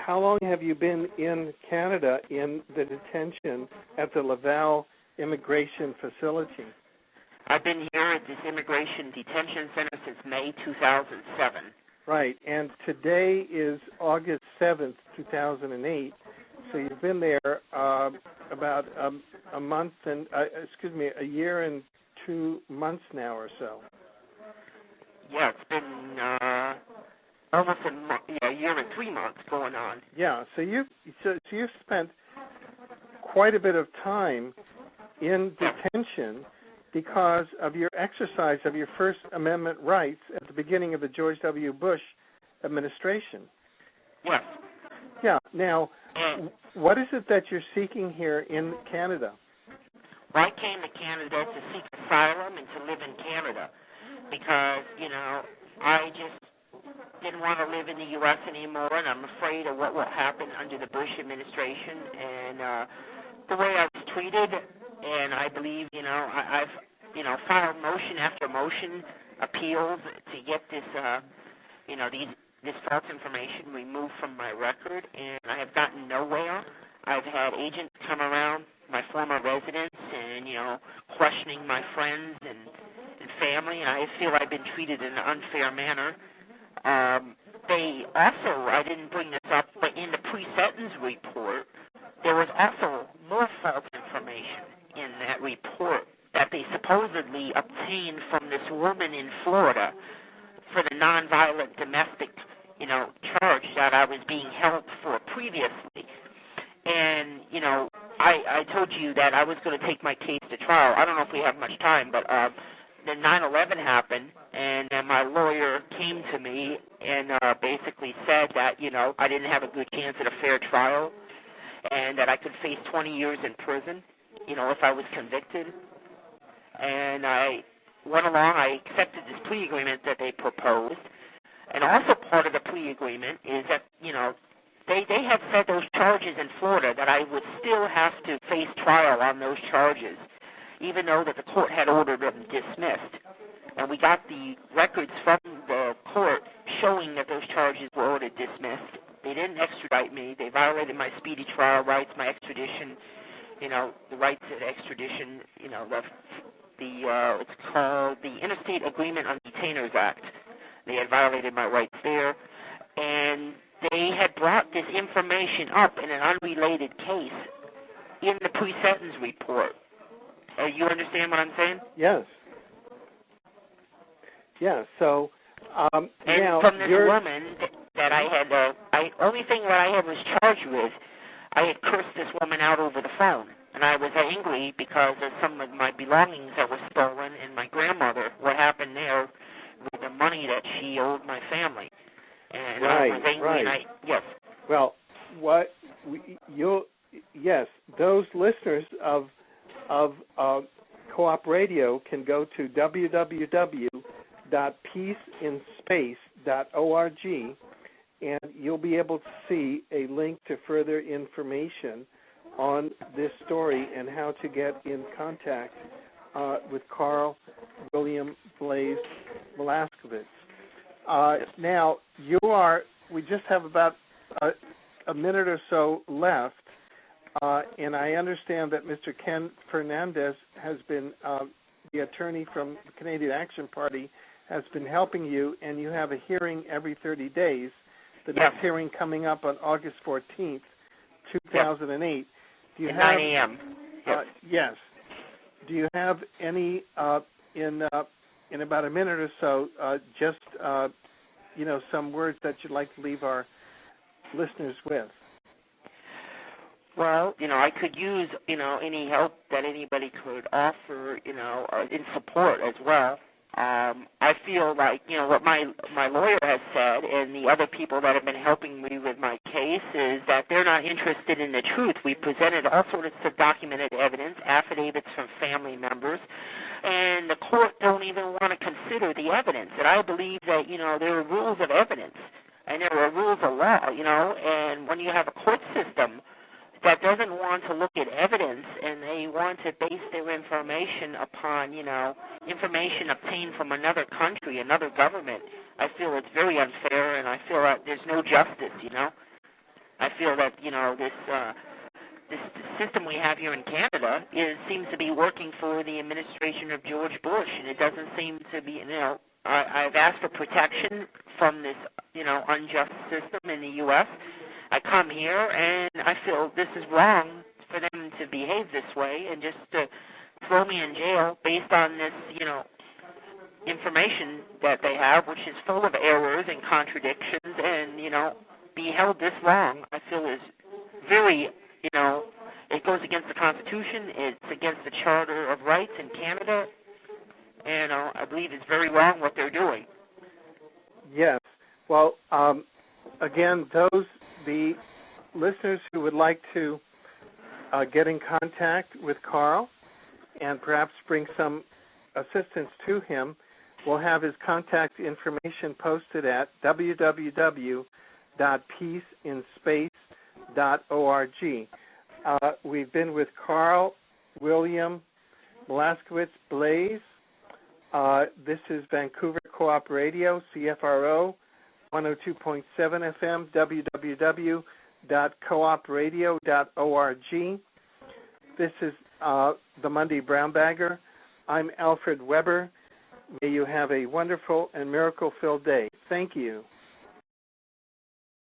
how long have you been in Canada in the detention at the Laval Immigration Facility? I've been here at this immigration detention center since May 2007. Right, and today is August 7th, 2008, so you've been there about a month and, a year and 2 months now or so. Yeah, it's been almost a year and 3 months going on. Yeah, so you've spent quite a bit of time in detention because of your exercise of your First Amendment rights at the beginning of the George W. Bush administration. Yes. Yeah. Now, what is it that you're seeking here in Canada? Well, I came to Canada to seek asylum and to live in Canada because, I just didn't want to live in the U.S. anymore, and I'm afraid of what will happen under the Bush administration and the way I was treated. And I believe, I've, filed motion after motion, appeals to get this, this false information removed from my record, and I have gotten nowhere. I've had agents come around my former residence and, questioning my friends and family, and I feel I've been treated in an unfair manner. They also, I didn't bring this up, but in the pre-sentence report, there was also more false information in that report that they supposedly obtained from this woman in Florida for the nonviolent domestic, charge that I was being held for previously. And, I told you that I was going to take my case to trial. I don't know if we have much time, but then 9/11 happened, and then my lawyer came to me and basically said that, I didn't have a good chance at a fair trial and that I could face 20 years in prison, if I was convicted. And I went along, I accepted this plea agreement that they proposed. And also part of the plea agreement is that, they had said those charges in Florida that I would still have to face trial on those charges, even though that the court had ordered them dismissed. And we got the records from the court showing that those charges were ordered dismissed. They didn't extradite me. They violated my speedy trial rights, my extradition, the rights of extradition, it's called the Interstate Agreement on Detainers Act. They had violated my rights there. And they had brought this information up in an unrelated case in the pre-sentence report. You understand what I'm saying? Yes. Yeah, so and now from this woman that I had, only thing that I was charged with, I had cursed this woman out over the phone. And I was angry because of some of my belongings that were stolen and my grandmother, what happened there with the money that she owed my family. And I was angry, and yes. Well, those listeners of Co-op Radio can go to www.peaceinspace.org, and you'll be able to see a link to further information on this story and how to get in contact with Carl William Blaise Malaskiewicz. Now, we just have about a minute or so left, and I understand that Mr. Ken Fernandez has been, the attorney from the Canadian Action Party, has been helping you, and you have a hearing every 30 days. The next hearing coming up on August 14th, 2008. Do you at have, 9 a.m. Yes. Do you have any, in about a minute or so, just, some words that you'd like to leave our listeners with? Well, I could use, any help that anybody could offer, in support as well. I feel like, what my lawyer has said and the other people that have been helping me with my case is that they're not interested in the truth. We presented all sorts of documented evidence, affidavits from family members, and the court don't even want to consider the evidence. And I believe that, there are rules of evidence and there are rules of law, and when you have a court system that doesn't want to look at evidence and they want to base their information upon, information obtained from another country, another government, I feel it's very unfair and I feel that there's no justice, I feel that, this system we have here in Canada seems to be working for the administration of George Bush, and it doesn't seem to be, I've asked for protection from this, unjust system in the U.S. I come here, and I feel this is wrong for them to behave this way and just to throw me in jail based on this, information that they have, which is full of errors and contradictions, and, be held this long, I feel is very, it goes against the Constitution, it's against the Charter of Rights in Canada, and I believe it's very wrong what they're doing. Yes. Well, again, the listeners who would like to get in contact with Carl and perhaps bring some assistance to him, will have his contact information posted at www.peaceinspace.org. We've been with Carl William Malaskiewicz-Blaise. This is Vancouver Co-op Radio, CFRO, 102.7 FM, www.coopradio.org. This is the Monday Brown Bagger. I'm Alfred Webre. May you have a wonderful and miracle-filled day. Thank you.